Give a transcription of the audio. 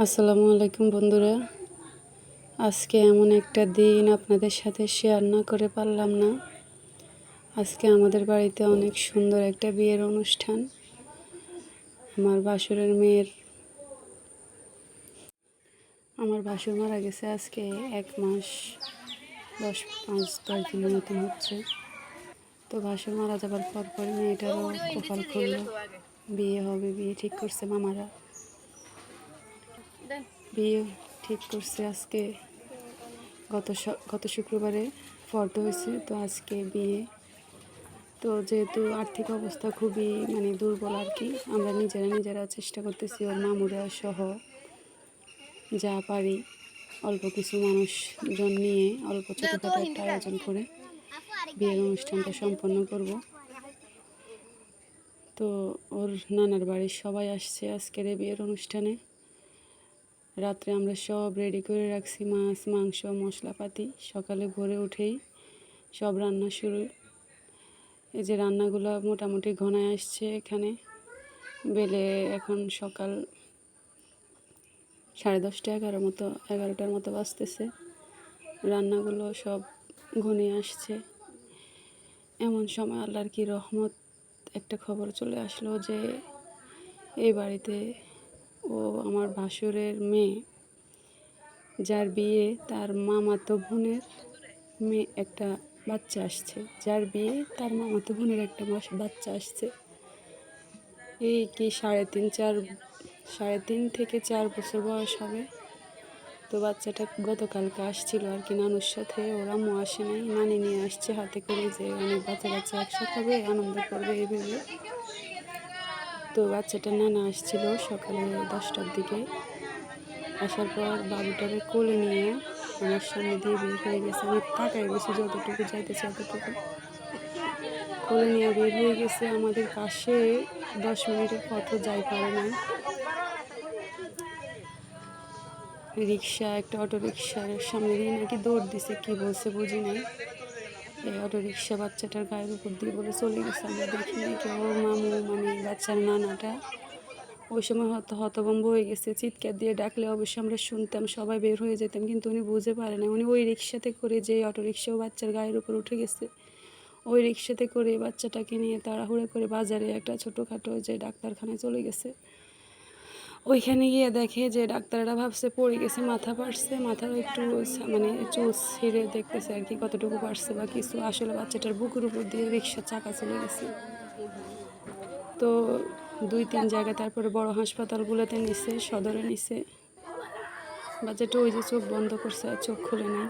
আসসালামু আলাইকুম বন্ধুরা। আজকে এমন একটা দিন আপনাদের সাথে শেয়ার না করে পারলাম না। আজকে আমাদের বাড়িতে অনেক সুন্দর একটা বিয়ের অনুষ্ঠান। আমার ভাসুর মারা গেছে আজকে 1 মাস 5-10 দিনের মতন হচ্ছে। তো ভাসুর মারা যাবার পর মেয়েটারও কপাল খুললো, বিয়ে হবে। বিয়ে ঠিক করছে মামারা, বিয়ে ঠিক করছে আজকে। গত শুক্রবারে ফর্দ হয়েছে, তো আজকে বিয়ে। তো যেহেতু আর্থিক অবস্থা খুবই দুর্বল আর কি, আমরা নিজেরা চেষ্টা করতেছি ওর মামুরা সহ যা পারি অল্প কিছু মানুষজন নিয়ে অল্প ছোটোখাটো একটা আয়োজন করে বিয়ের অনুষ্ঠানটা সম্পন্ন করব। তো ওর নানার বাড়ির সবাই আসছে আজকের এই বিয়ের অনুষ্ঠানে। রাত্রে আমরা সব রেডি করে রাখছি, মাছ মাংস মশলাপাতি। সকালে ভোরে উঠেই সব রান্না শুরু। এই যে রান্নাগুলো মোটামুটি ঘনায় আসছে এখানে বেলে। এখন সকাল 10:30 11টার মতো বাজতেছে। রান্নাগুলো সব ঘনিয়ে আসছে। এমন সময় আল্লাহর কি রহমত, একটা খবর চলে আসলো যে এই বাড়িতে আমার ভাসুরের মেয়ে, যার বিয়ে, তার মামাতো বোনের মেয়ে একটা বাচ্চা আসছে। যার বিয়ে তার মামাতো বোনের একটা বাচ্চা আসছে। এই কি 3.5 থেকে 4 বছর বয়স হবে। তো বাচ্চাটা গতকালকে আসছিল আর কি নানুর সাথে। ওর আম্মু আসে নাই, নানি নিয়ে আসছে হাতে করে, যে অনেক বাচ্চা একসাথে হবে, আনন্দ করবে এই ভেবে। তো বাচ্চাটার নানা আসছিল সকালে 10টার দিকে। আসার পর বাবুটারে কোলে নিয়ে আমার সামনে দিয়ে বের হয়ে গেছে। আমি তাকায় গেছি, যতটুকু যাইতেছে অতটুকু কোলে নিয়ে বের হয়ে গেছে। আমাদের পাশে 10 মিনিটের পথও যাই পারে না। একটা অটো রিক্সার সামনে দিয়ে নাকি দৌড় দিছে, কি বলছে বুঝি নাই। এই অটো রিক্সা বাচ্চাটার গায়ের উপর দিয়ে বলে চলে গেছে। আমরা দেখি নাকি ওর মামু বাচ্চার নানাটা ওই সময় হতভম্ব হয়ে গেছে। চিৎকার দিয়ে ডাকলে অবশ্যই আমরা শুনতাম, সবাই বের হয়ে যেতাম, কিন্তু উনি বুঝে পারে না। উনি ওই রিক্সাতে করে, যে অটো রিক্সাও বাচ্চার গায়ের উপর উঠে গেছে, ওই রিক্সাতে করে বাচ্চাটাকে নিয়ে তাড়াহুড়ো করে বাজারে একটা ছোটোখাটো যে ডাক্তারখানায় চলে গেছে। ওইখানে গিয়ে দেখে যে ডাক্তাররা ভাবছে পড়ে গেছে, মাথা পাড়ছে, মাথার একটু চুল ছিঁড়ে দেখতেছে আর কি কতটুকু পারছে বা কিছু। আসলে বাচ্চাটার বুকের উপর দিয়ে রিক্সার চাকা চলে গেছে। তো 2-3 জায়গায় তারপরে বড় হাসপাতালগুলোতে নিছে, সদরে নিছে। বাচ্চাটা ওই যে চোখ বন্ধ করছে আর চোখ খুলে নাই।